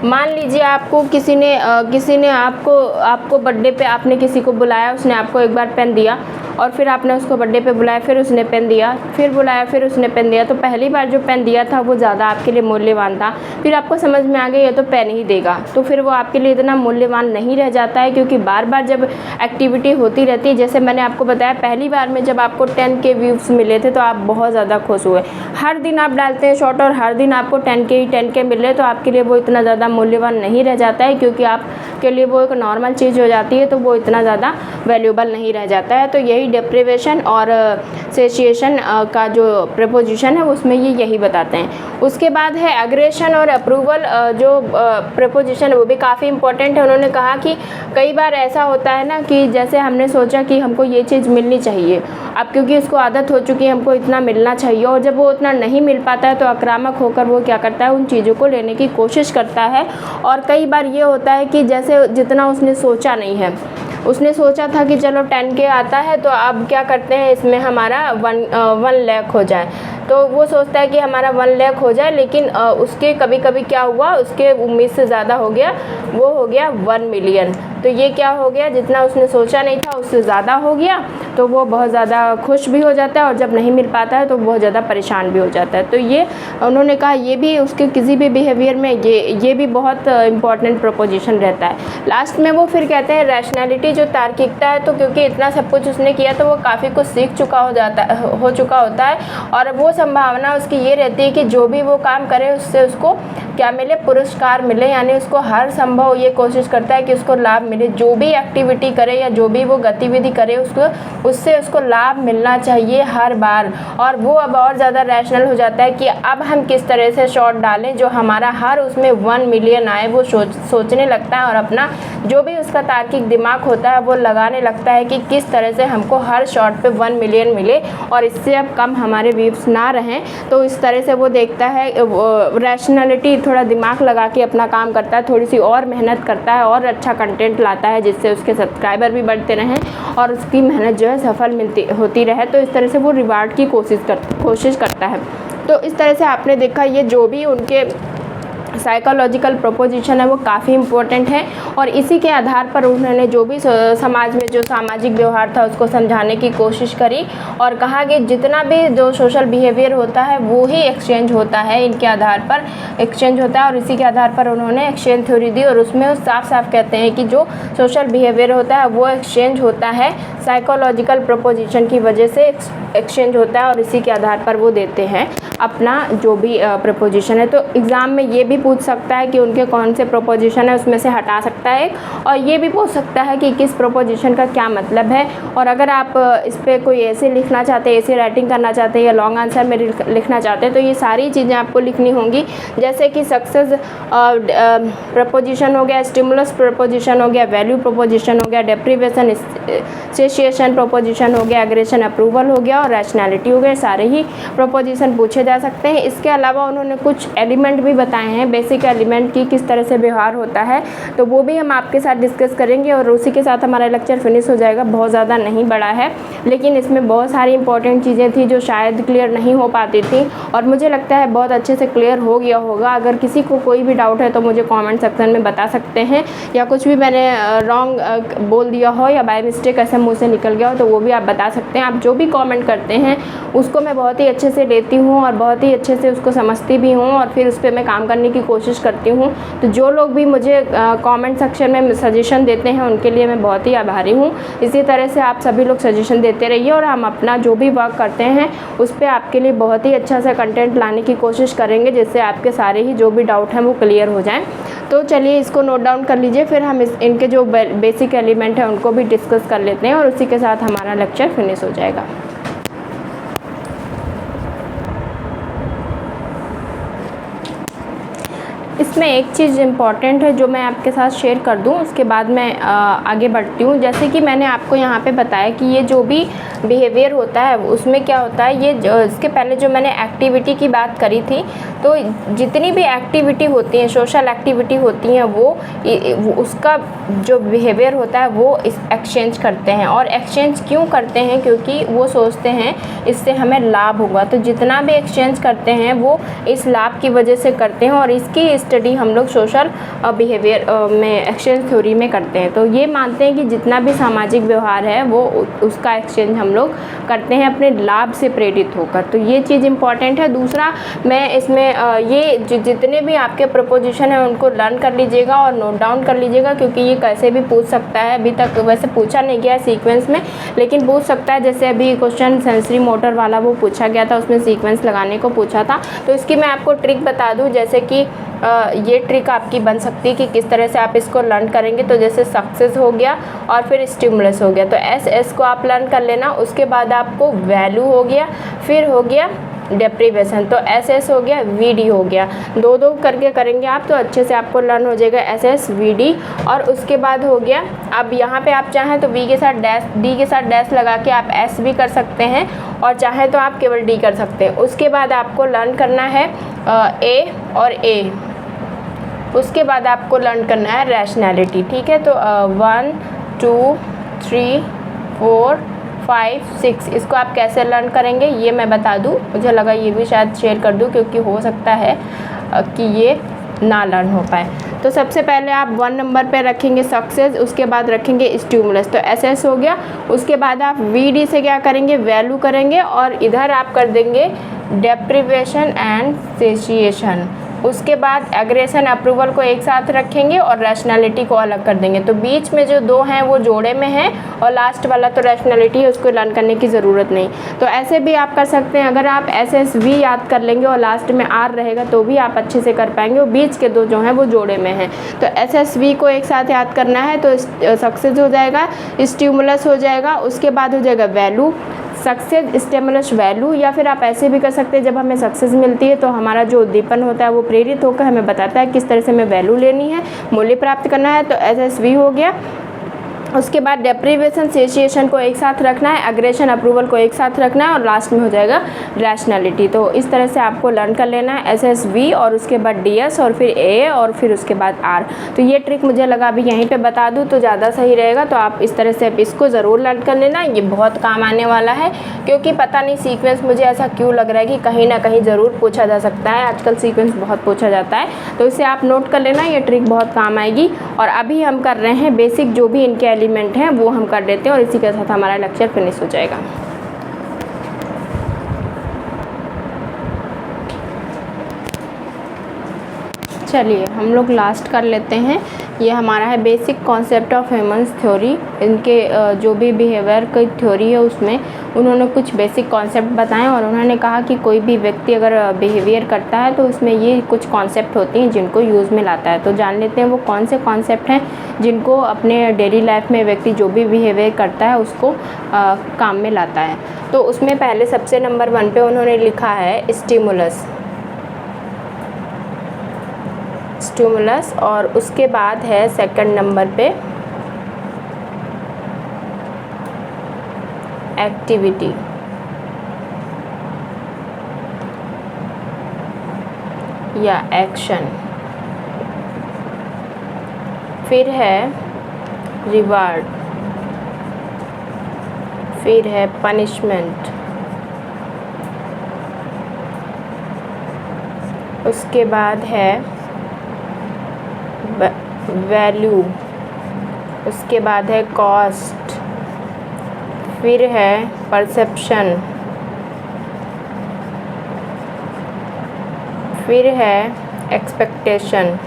मान लीजिए आपको किसी ने आपको बर्थडे पे आपने किसी को बुलाया, उसने आपको एक बार पेन दिया और फिर आपने उसको बर्थडे पे बुलाया, फिर उसने पेन दिया, फिर बुलाया, फिर उसने पेन दिया, तो पहली बार जो पेन दिया था वो ज़्यादा आपके लिए मूल्यवान था। फिर आपको समझ में आ गया ये तो पेन ही देगा, तो फिर वो आपके लिए इतना मूल्यवान नहीं रह जाता है, क्योंकि बार बार जब एक्टिविटी होती रहती है, जैसे मैंने आपको बताया पहली बार में जब आपको 10K व्यूज़ मिले थे तो आप बहुत ज़्यादा खुश हुए। हर दिन आप डालते हैं शॉर्ट और हर दिन आपको 10K मिल रहे, तो आपके लिए वो इतना ज़्यादा मूल्यवान नहीं रह जाता है, क्योंकि आपके लिए वो एक नॉर्मल चीज़ हो जाती है, तो वो इतना ज़्यादा वैल्यूएबल नहीं रह जाता है। तो यही डेप्रिवेशन और सेशिएशन का जो प्रपोजिशन है उसमें ये यही बताते हैं। उसके बाद है एग्रेशन और अप्रूवल, जो प्रपोजिशन है वो भी काफ़ी इंपॉर्टेंट है। उन्होंने कहा कि कई बार ऐसा होता है ना कि जैसे हमने सोचा कि हमको ये चीज़ मिलनी चाहिए, अब क्योंकि उसको आदत हो चुकी है हमको इतना मिलना चाहिए, और जब वो उतना नहीं मिल पाता है तो आक्रामक होकर वो क्या करता है, उन चीज़ों को लेने की कोशिश करता है। और कई बार ये होता है कि जैसे जितना उसने सोचा नहीं है, उसने सोचा था कि चलो 10K आता है तो अब क्या करते हैं इसमें हमारा 1 लाख हो जाए, तो वो सोचता है कि हमारा 1 लाख हो जाए, लेकिन उसके कभी कभी क्या हुआ, उसके उम्मीद से ज़्यादा हो गया, वो हो गया 1 मिलियन। तो ये क्या हो गया, जितना उसने सोचा नहीं था उससे ज़्यादा हो गया, तो वो बहुत ज़्यादा खुश भी हो जाता है, और जब नहीं मिल पाता है तो बहुत ज़्यादा परेशान भी हो जाता है। तो ये उन्होंने कहा ये भी उसके किसी भी बिहेवियर में ये भी बहुत इंपॉर्टेंट प्रपोजिशन रहता है। लास्ट में वो फिर कहते हैं रैशनैलिटी, जो तार्किकता है, तो क्योंकि इतना सब कुछ उसने किया तो वो काफ़ी कुछ सीख चुका हो चुका होता है, और वो संभावना उसकी ये रहती है कि जो भी वो काम करे उससे उसको क्या मिले, पुरस्कार मिले, यानी उसको हर संभव ये कोशिश करता है कि उसको लाभ मिले। जो भी एक्टिविटी करे या जो भी वो गतिविधि करे उससे उसको लाभ मिलना चाहिए हर बार। और वो अब और ज़्यादा रैशनल हो जाता है कि अब हम किस तरह से शॉट डालें जो हमारा हर उसमें 1 मिलियन आए, वो सोचने लगता है, और अपना जो भी उसका तार्किक दिमाग होता है वो लगाने लगता है कि किस तरह से हमको हर शॉट पे 1 मिलियन मिले और इससे अब कम हमारे व्यूज़ ना रहें। तो इस तरह से वो देखता है, रैशनैलिटी थोड़ा दिमाग लगा के अपना काम करता है, थोड़ी सी और मेहनत करता है और अच्छा कंटेंट लाता है, जिससे उसके सब्सक्राइबर भी बढ़ते रहें और उसकी मेहनत जो है सफल होती रहे। तो इस तरह से वो रिवार्ड की कोशिश करता है। तो इस तरह से आपने देखा ये जो भी उनके साइकोलॉजिकल प्रपोजिशन है वो काफ़ी इम्पोर्टेंट है, और इसी के आधार पर उन्होंने जो भी समाज में जो सामाजिक व्यवहार था उसको समझाने की कोशिश करी, और कहा कि जितना भी जो सोशल बिहेवियर होता है वो ही एक्सचेंज होता है, इनके आधार पर एक्सचेंज होता है। और इसी के आधार पर उन्होंने एक्सचेंज थ्योरी दी, और उसमें वो साफ साफ कहते हैं कि जो सोशल बिहेवियर होता है वो एक्सचेंज होता है, साइकोलॉजिकल प्रपोजिशन की वजह से एक्सचेंज होता है, और इसी के आधार पर वो देते हैं अपना जो भी प्रपोजिशन है। तो एग्ज़ाम में ये भी पूछ सकता है कि उनके कौन से प्रपोजिशन है, उसमें से हटा सकता है, और ये भी पूछ सकता है कि किस प्रपोजिशन का क्या मतलब है। और अगर आप इस पर कोई ऐसे लिखना चाहते हैं, ऐसे राइटिंग करना चाहते हैं या लॉन्ग आंसर में लिखना चाहते हैं, तो ये सारी चीज़ें आपको लिखनी होंगी, जैसे कि सक्सेस प्रपोजिशन हो गया, स्टिमुलस प्रपोजिशन हो गया, वैल्यू प्रपोजिशन हो गया, डेप्रिवेशन सेशिएशन प्रपोजिशन हो गया, एग्रेशन अप्रूवल हो गया, और रैशनैलिटी हो गया। सारे ही प्रपोजिशन पूछे जा सकते हैं। इसके अलावा उन्होंने कुछ एलिमेंट भी बताए हैं, बेसिक एलिमेंट की किस तरह से व्यवहार होता है, तो वो भी हम आपके साथ डिस्कस करेंगे, और उसी के साथ हमारा लेक्चर फिनिश हो जाएगा। बहुत ज़्यादा नहीं बड़ा है, लेकिन इसमें बहुत सारी इंपॉर्टेंट चीज़ें थी जो शायद क्लियर नहीं हो पाती थी, और मुझे लगता है बहुत अच्छे से क्लियर हो गया होगा। अगर किसी को कोई भी डाउट है तो मुझे कॉमेंट सेक्शन में बता सकते हैं, या कुछ भी मैंने रॉन्ग बोल दिया हो या बाय मिस्टेक ऐसे मुँह से निकल गया हो तो वो भी आप बता सकते हैं। आप जो भी कॉमेंट करते हैं उसको मैं बहुत ही अच्छे से लेती हूँ और बहुत ही अच्छे से उसको समझती भी हूँ, और फिर उस पर मैं काम करने की कोशिश करती हूँ। तो जो लोग भी मुझे कमेंट सेक्शन में सजेशन देते हैं उनके लिए मैं बहुत ही आभारी हूँ। इसी तरह से आप सभी लोग सजेशन देते रहिए, और हम अपना जो भी वर्क करते हैं उस पर आपके लिए बहुत ही अच्छा सा कंटेंट लाने की कोशिश करेंगे, जिससे आपके सारे ही जो भी डाउट हैं वो क्लियर हो जाएँ। तो चलिए इसको नोट डाउन कर लीजिए, फिर हम इनके जो बेसिक एलिमेंट हैं उनको भी डिस्कस कर लेते हैं, और उसी के साथ हमारा लेक्चर फिनिश हो जाएगा। इसमें एक चीज़ इम्पॉर्टेंट है जो मैं आपके साथ शेयर कर दूं, उसके बाद मैं आगे बढ़ती हूँ। जैसे कि मैंने आपको यहाँ पे बताया कि ये जो भी बिहेवियर होता है उसमें क्या होता है, ये इसके पहले जो मैंने एक्टिविटी की बात करी थी, तो जितनी भी एक्टिविटी होती हैं, सोशल एक्टिविटी होती हैं, वो उसका जो बिहेवियर होता है वो एक्सचेंज करते हैं। और एक्सचेंज क्यों करते हैं? क्योंकि वो सोचते हैं इससे हमें लाभ होगा। तो जितना भी एक्सचेंज करते हैं वो इस लाभ की वजह से करते हैं, और इसकी ऑलरेडी हम लोग सोशल बिहेवियर में एक्सचेंज थ्योरी में करते हैं। तो ये मानते हैं कि जितना भी सामाजिक व्यवहार है वो उसका एक्सचेंज हम लोग करते हैं अपने लाभ से प्रेरित होकर। तो ये चीज़ इम्पॉर्टेंट है। दूसरा, मैं इसमें ये जितने भी आपके प्रपोजिशन हैं उनको लर्न कर लीजिएगा और नोट डाउन कर लीजिएगा, क्योंकि ये कैसे भी पूछ सकता है। अभी तक वैसे पूछा नहीं गया है सीक्वेंस में, लेकिन पूछ सकता है। जैसे अभी क्वेश्चन सेंसरी मोटर वाला वो पूछा गया था, उसमें सीक्वेंस लगाने को पूछा था। तो इसकी मैं आपको ट्रिक बता दूं, जैसे कि ये ट्रिक आपकी बन सकती है कि किस तरह से आप इसको लर्न करेंगे। तो जैसे सक्सेस हो गया और फिर स्टिमुलस हो गया, तो एस को आप लर्न कर लेना। उसके बाद आपको वैल्यू हो गया, फिर हो गया डेप्रीवेशन, तो एस हो गया, वी हो गया। दो दो करके करेंगे आप तो अच्छे से आपको लर्न हो जाएगा एस वी। और उसके बाद हो गया, अब यहाँ पे आप चाहें तो वी के साथ डैश, डी के साथ डैश लगा के आप एस भी कर सकते हैं, और चाहे तो आप केवल डी कर सकते हैं। उसके बाद आपको लर्न करना है ए और ए। उसके बाद आपको लर्न करना है रैशनैलिटी, ठीक है। तो 1 2 3 4 5 6 इसको आप कैसे लर्न करेंगे ये मैं बता दूं। मुझे लगा ये भी शायद शेयर कर दूं, क्योंकि हो सकता है कि ये ना लर्न हो पाए। तो सबसे पहले आप 1 नंबर पे रखेंगे सक्सेस, उसके बाद रखेंगे स्टिमुलस, तो एस हो गया। उसके बाद आप वी डी से क्या करेंगे, वैल्यू करेंगे, और इधर आप कर देंगे डेप्रीवेशन एंड सेशिएशन। उसके बाद एग्रेशन अप्रूवल को एक साथ रखेंगे और रैशनैलिटी को अलग कर देंगे। तो बीच में जो दो हैं वो जोड़े में हैं, और लास्ट वाला तो रैशनैलिटी है, उसको लर्न करने की ज़रूरत नहीं। तो ऐसे भी आप कर सकते हैं। अगर आप एस वी याद कर लेंगे और लास्ट में आर रहेगा तो भी आप अच्छे से कर पाएंगे, और बीच के दो जो हैं वो जोड़े में हैं। तो एस वी को एक साथ याद करना है, तो सक्सेस हो जाएगा, स्टिमुलस हो जाएगा, उसके बाद हो जाएगा वैल्यू, सक्सेस स्टिमुलस वैल्यू। या फिर आप ऐसे भी कर सकते हैं, जब हमें सक्सेस मिलती है तो हमारा जो उद्दीपन होता है वो प्रेरित होकर हमें बताता है किस तरह से हमें वैल्यू लेनी है, मूल्य प्राप्त करना है, तो एस वी हो गया। उसके बाद डेप्रीवेशन सेशिएशन को एक साथ रखना है, एग्रेशन अप्रूवल को एक साथ रखना है, और लास्ट में हो जाएगा रैशनैलिटी। तो इस तरह से आपको लर्न कर लेना है एस वी, और उसके बाद डी एस, और फिर ए, और फिर उसके बाद आर। तो ये ट्रिक मुझे लगा अभी यहीं पे बता दूँ तो ज़्यादा सही रहेगा। तो आप इस तरह से इसको ज़रूर लर्न कर लेना, ये बहुत काम आने वाला है। क्योंकि पता नहीं सीक्वेंस मुझे ऐसा क्यों लग रहा है कि कहीं ना कहीं ज़रूर पूछा जा सकता है, आजकल सीक्वेंस बहुत पूछा जाता है। तो इसे आप नोट कर लेना, ये ट्रिक बहुत काम आएगी। और अभी हम कर रहे हैं बेसिक जो भी इनके एलिमेंट हैं वो हम कर लेते हैं, और इसी के साथ हमारा लेक्चर फिनिश हो जाएगा। चलिए हम लोग लास्ट कर लेते हैं। ये हमारा है basic concept of humans theory. इनके जो भी बिहेवियर की थ्योरी है उसमें उन्होंने कुछ बेसिक कॉन्सेप्ट बताएं, और उन्होंने कहा कि कोई भी व्यक्ति अगर बिहेवियर करता है तो उसमें ये कुछ कॉन्सेप्ट होती हैं जिनको यूज़ में लाता है। तो जान लेते हैं वो कौन से कॉन्सेप्ट हैं जिनको अपने डेली लाइफ में व्यक्ति जो भी बिहेवियर करता है उसको काम में लाता है। तो उसमें पहले सबसे नंबर 1 पे उन्होंने लिखा है स्टिमुलस, और उसके बाद है सेकंड नंबर पे एक्टिविटी, या एक्शन, फिर है रिवार्ड, फिर है पनिशमेंट, उसके बाद है वैल्यू, उसके बाद है कॉस्ट, फिर है परसेप्शन, फिर है एक्सपेक्टेशन,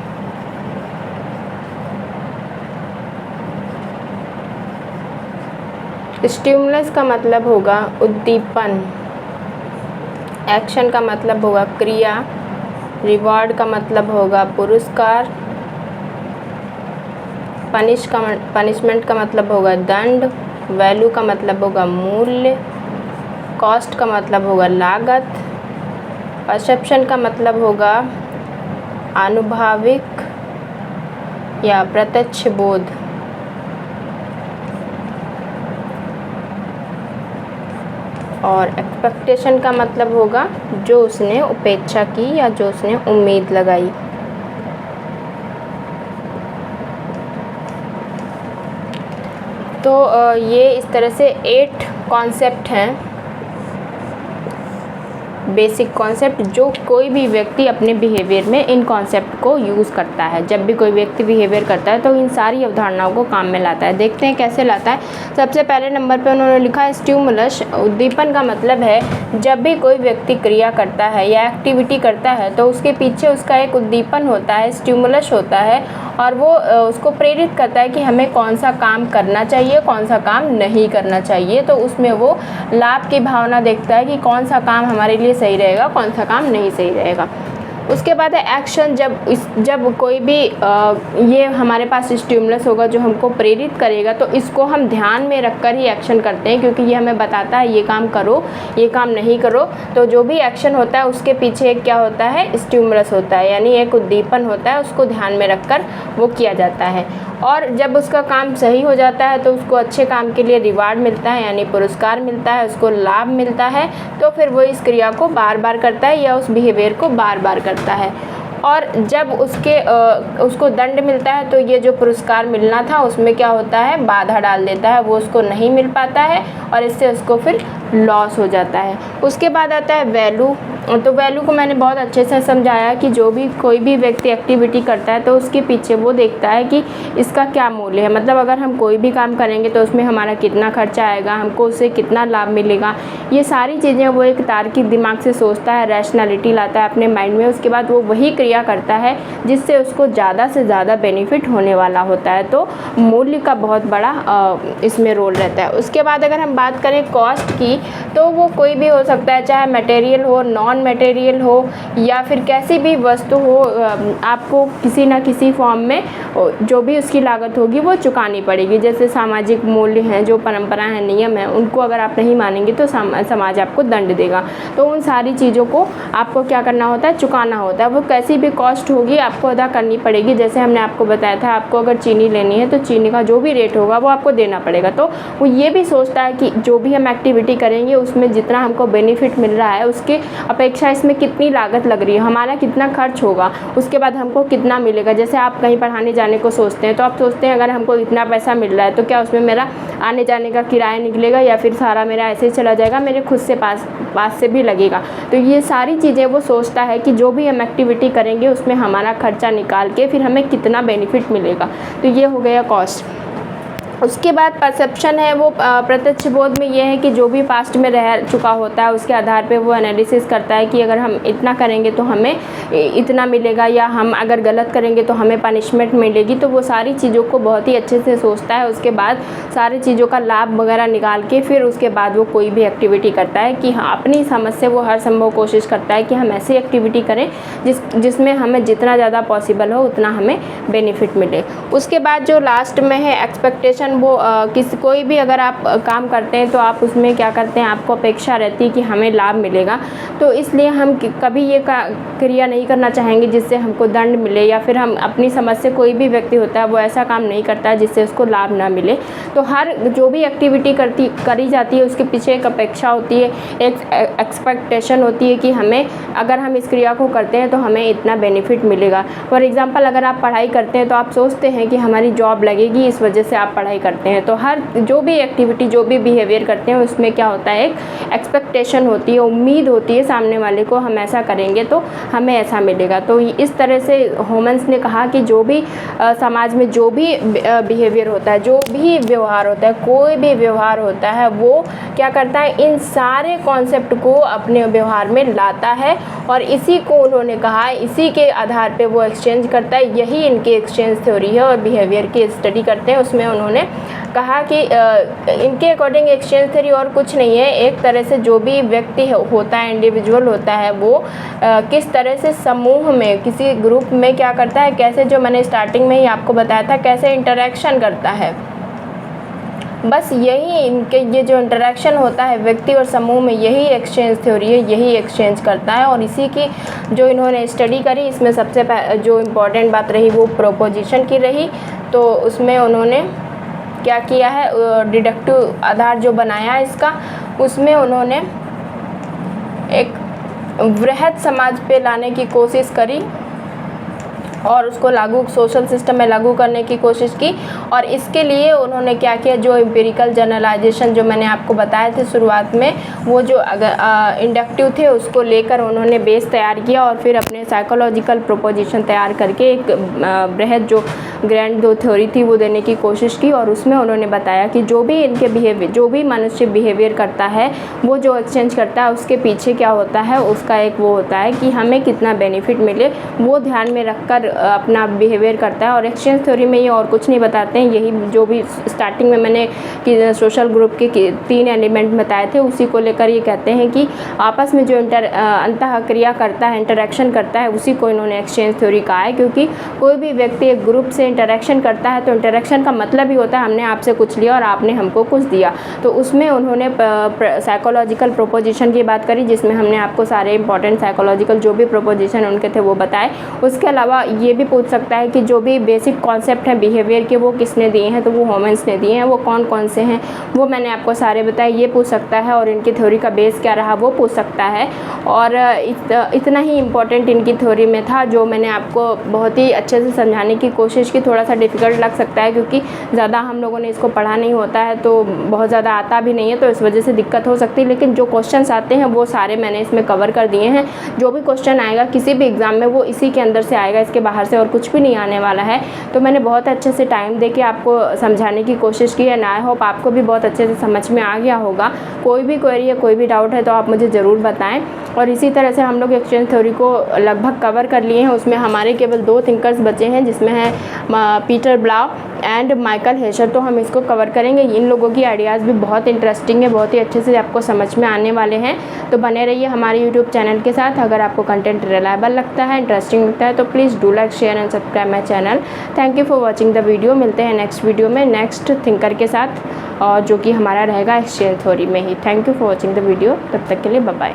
स्टिमुलस का मतलब होगा उद्दीपन, एक्शन का मतलब होगा क्रिया, रिवॉर्ड का मतलब होगा पुरस्कार, पनिशमेंट का मतलब होगा दंड, वैल्यू का मतलब होगा मूल्य, कॉस्ट का मतलब होगा लागत, परसेप्शन का मतलब होगा आनुभविक या प्रत्यक्ष बोध, और एक्सपेक्टेशन का मतलब होगा जो उसने अपेक्षा की या जो उसने उम्मीद लगाई। तो ये इस तरह से 8 कॉन्सेप्ट हैं बेसिक कॉन्सेप्ट जो कोई भी व्यक्ति अपने बिहेवियर में इन कॉन्सेप्ट को यूज़ करता है। जब भी कोई व्यक्ति बिहेवियर करता है तो इन सारी अवधारणाओं को काम में लाता है। देखते हैं कैसे लाता है। सबसे पहले नंबर पे उन्होंने लिखा है स्टिमुलस। उद्दीपन का मतलब है जब भी कोई व्यक्ति क्रिया करता है या एक्टिविटी करता है तो उसके पीछे उसका एक उद्दीपन होता है, स्टिमुलस होता है, और वो उसको प्रेरित करता है कि हमें कौन सा काम करना चाहिए, कौन सा काम नहीं करना चाहिए। तो उसमें वो लाभ की भावना देखता है कि कौन सा काम हमारे लिए सही रहेगा, कौन सा काम नहीं सही रहेगा। उसके बाद है एक्शन। जब कोई भी ये हमारे पास स्टिमुलस होगा जो हमको प्रेरित करेगा तो इसको हम ध्यान में रखकर ही एक्शन करते हैं, क्योंकि ये हमें बताता है ये काम करो, ये काम नहीं करो। तो जो भी एक्शन होता है उसके पीछे एक क्या होता है, स्टिमुलस होता है, यानी एक उद्दीपन होता है, उसको ध्यान में रखकर वो किया जाता है। और जब उसका काम सही हो जाता है तो उसको अच्छे काम के लिए रिवार्ड मिलता है, यानी पुरस्कार मिलता है, उसको लाभ मिलता है। तो फिर वो इस क्रिया को बार बार करता है या उस बिहेवियर को बार बार करता है। और जब उसको दंड मिलता है तो ये जो पुरस्कार मिलना था उसमें क्या होता है, बाधा डाल देता है, वो उसको नहीं मिल पाता है और इससे उसको फिर लॉस हो जाता है। उसके बाद आता है वैल्यू। तो वैल्यू को मैंने बहुत अच्छे से समझाया कि जो भी कोई भी व्यक्ति एक्टिविटी करता है तो उसके पीछे वो देखता है कि इसका क्या मूल्य है। मतलब अगर हम कोई भी काम करेंगे तो उसमें हमारा कितना खर्चा आएगा, हमको उससे कितना लाभ मिलेगा, ये सारी चीज़ें वो एक तार्किक दिमाग से सोचता है, रैशनैलिटी लाता है अपने माइंड में। उसके बाद वो वही क्रिया करता है जिससे उसको ज़्यादा से ज़्यादा बेनिफिट होने वाला होता है। तो मूल्य का बहुत बड़ा इसमें रोल रहता है। उसके बाद अगर हम बात करें कॉस्ट की, तो वो कोई भी हो सकता है, चाहे मटेरियल हो, नॉन मटेरियल हो, या फिर कैसी भी वस्तु हो, आपको किसी ना किसी फॉर्म में जो भी उसकी लागत होगी वो चुकानी पड़ेगी। जैसे सामाजिक मूल्य हैं, जो परंपराएं हैं, नियम हैं, उनको अगर आप नहीं मानेंगे तो समाज आपको दंड देगा। तो उन सारी चीज़ों को आपको क्या करना होता है, चुकाना होता है। वो कैसी भी कॉस्ट होगी आपको अदा करनी पड़ेगी। जैसे हमने आपको बताया था, आपको अगर चीनी लेनी है तो चीनी का जो भी रेट होगा वो आपको देना पड़ेगा। तो वो ये भी सोचता है कि जो भी हम एक्टिविटी करेंगे उसमें जितना हमको बेनिफिट मिल रहा है उसके अपेक्षा इसमें कितनी लागत लग रही है, हमारा कितना खर्च होगा, उसके बाद हमको कितना मिलेगा। जैसे आप कहीं पढ़ाने जाने को सोचते हैं तो आप सोचते हैं अगर हमको इतना पैसा मिल रहा है तो क्या उसमें मेरा आने जाने का किराया निकलेगा या फिर सारा मेरा ऐसे ही चला जाएगा, मेरे खुद से पास से भी लगेगा। तो ये सारी चीज़ें वो सोचता है कि जो भी हम एक्टिविटी करेंगे उसमें हमारा खर्चा निकाल के फिर हमें कितना बेनिफिट मिलेगा। तो ये हो गया कॉस्ट। उसके बाद परसेप्शन है, वो प्रत्यक्ष बोध में ये है कि जो भी पास्ट में रह चुका होता है उसके आधार पे वो एनालिसिस करता है कि अगर हम इतना करेंगे तो हमें इतना मिलेगा, या हम अगर गलत करेंगे तो हमें पनिशमेंट मिलेगी। तो वो सारी चीज़ों को बहुत ही अच्छे से सोचता है। उसके बाद सारी चीज़ों का लाभ वगैरह निकाल के फिर उसके बाद वो कोई भी एक्टिविटी करता है कि हाँ, अपनी समझ से वो हर संभव कोशिश करता है कि हम ऐसी एक्टिविटी करें जिसमें हमें जितना ज़्यादा पॉसिबल हो उतना हमें बेनिफिट मिले। उसके बाद जो लास्ट में है एक्सपेक्टेशन, वो कोई भी अगर आप काम करते हैं तो आप उसमें क्या करते हैं, आपको अपेक्षा रहती है कि हमें लाभ मिलेगा। तो इसलिए हम कभी ये क्रिया नहीं करना चाहेंगे जिससे हमको दंड मिले, या फिर हम अपनी समझ से कोई भी व्यक्ति होता है वो ऐसा काम नहीं करता है जिससे उसको लाभ ना मिले। तो हर जो भी एक्टिविटी करी जाती है उसके पीछे एक अपेक्षा होती है, एक एक्सपेक्टेशन होती है कि हमें अगर हम इस क्रिया को करते हैं तो हमें इतना बेनिफिट मिलेगा। फॉर एग्ज़ाम्पल अगर आप पढ़ाई करते हैं तो आप सोचते हैं कि हमारी जॉब लगेगी, इस वजह से आप पढ़ाई करते हैं। तो हर जो भी एक्टिविटी, जो भी बिहेवियर करते हैं उसमें क्या होता है, एक एक्सपेक्टेशन होती है, उम्मीद होती है सामने वाले को, हम ऐसा करेंगे तो हमें ऐसा मिलेगा। तो इस तरह से होमन्स ने कहा कि जो भी समाज में जो भी बिहेवियर होता है, जो भी व्यवहार होता है, कोई भी व्यवहार होता है, वो क्या करता है, इन सारे कॉन्सेप्ट को अपने व्यवहार में लाता है और इसी को उन्होंने कहा, इसी के आधार पे वो एक्सचेंज करता है। यही इनकी एक्सचेंज थ्योरी है और बिहेवियर की स्टडी करते हैं। उसमें उन्होंने कहा कि इनके अकॉर्डिंग एक्सचेंज थ्योरी और कुछ नहीं है, एक तरह से जो भी व्यक्ति होता है, इंडिविजुअल होता है, वो किस तरह से समूह में, किसी ग्रुप में क्या करता है, कैसे, जो मैंने स्टार्टिंग में ही आपको बताया था, कैसे इंटरेक्शन करता है। बस यही इनके ये जो इंटरेक्शन होता है व्यक्ति और समूह में, यही एक्सचेंज थ्योरी है, यही एक्सचेंज करता है। और इसी की जो इन्होंने स्टडी करी, इसमें सबसे जो इम्पोर्टेंट बात रही वो प्रोपोजिशन की रही। तो उसमें उन्होंने क्या किया है, डिडक्टिव आधार जो बनाया है इसका, उसमें उन्होंने एक वृहद समाज पे लाने की कोशिश करी और उसको सोशल सिस्टम में लागू करने की कोशिश की। और इसके लिए उन्होंने क्या किया, जो एम्पिरिकल जनरलाइजेशन जो मैंने आपको बताए थे शुरुआत में, वो जो इंडक्टिव थे उसको लेकर उन्होंने बेस तैयार किया और फिर अपने साइकोलॉजिकल प्रोपोजिशन तैयार करके एक बृहद जो ग्रैंड जो थ्योरी थी वो देने की कोशिश की। और उसमें उन्होंने बताया कि जो भी मनुष्य बिहेवियर करता है, वो जो एक्सचेंज करता है, उसके पीछे क्या होता है, उसका एक वो होता है कि हमें कितना बेनिफिट मिले, वो ध्यान में रखकर अपना बिहेवियर करता है। और एक्सचेंज थ्योरी में ये और कुछ नहीं बताते हैं, यही जो भी स्टार्टिंग में मैंने कि सोशल ग्रुप के 3 एलिमेंट बताए थे, उसी को लेकर ये कहते हैं कि आपस में जो अंतःक्रिया करता है, इंटरेक्शन करता है, उसी को इन्होंने एक्सचेंज थ्योरी कहा है। क्योंकि कोई भी व्यक्ति एक ग्रुप से इंटरेक्शन करता है तो इंटरेक्शन का मतलब ही होता है हमने आपसे कुछ लिया और आपने हमको कुछ दिया। तो उसमें उन्होंने साइकोलॉजिकल प्रोपोजिशन की बात करी, जिसमें हमने आपको सारे इंपॉर्टेंट साइकोलॉजिकल जो भी प्रोपोजिशन उनके थे वो बताए। उसके अलावा ये भी पूछ सकता है कि जो भी बेसिक कॉन्सेप्ट हैं बिहेवियर के, वो किसने दिए हैं, तो वो ह्यूमन्स ने दिए हैं। वो कौन कौन से हैं वो मैंने आपको सारे बताए, ये पूछ सकता है। और इनकी थ्योरी का बेस क्या रहा वो पूछ सकता है। और इतना ही इम्पोर्टेंट इनकी थ्योरी में था, जो मैंने आपको बहुत ही अच्छे से समझाने की कोशिश की। थोड़ा सा डिफ़िकल्ट लग सकता है क्योंकि ज़्यादा हम लोगों ने इसको पढ़ा नहीं होता है, तो बहुत ज़्यादा आता भी नहीं है, तो इस वजह से दिक्कत हो सकती है। लेकिन जो क्वेश्चंस आते हैं वो सारे मैंने इसमें कवर कर दिए हैं। जो भी क्वेश्चन आएगा किसी भी एग्ज़ाम में, वो इसी के अंदर से आएगा, इसके बाहर से और कुछ भी नहीं आने वाला है। तो मैंने बहुत अच्छे से टाइम दे के आपको समझाने की कोशिश की है। आई होप आपको भी बहुत अच्छे से समझ में आ गया होगा। कोई भी क्वेरी है, कोई भी डाउट है तो आप मुझे ज़रूर बताएं। और इसी तरह से हम लोग एक्सचेंज थ्योरी को लगभग कवर कर लिए हैं। उसमें हमारे केवल 2 थिंकर्स बचे हैं, जिसमें है पीटर ब्लाउ एंड माइकल हेशर। तो हम इसको कवर करेंगे। इन लोगों की आइडियाज़ भी बहुत इंटरेस्टिंग है, बहुत ही अच्छे से आपको समझ में आने वाले हैं। तो बने रहिए हमारे यूट्यूब चैनल के साथ। अगर आपको कंटेंट रिलायबल लगता है, इंटरेस्टिंग लगता है, तो please do like, share and subscribe my channel. Thank you for watching the video. मिलते हैं नेक्स्ट वीडियो में नेक्स्ट थिंकर के साथ, और जो कि हमारा रहेगा एक्सचेंज थ्योरी में ही। Thank you for watching the video. तब तक के लिए बाय बाय।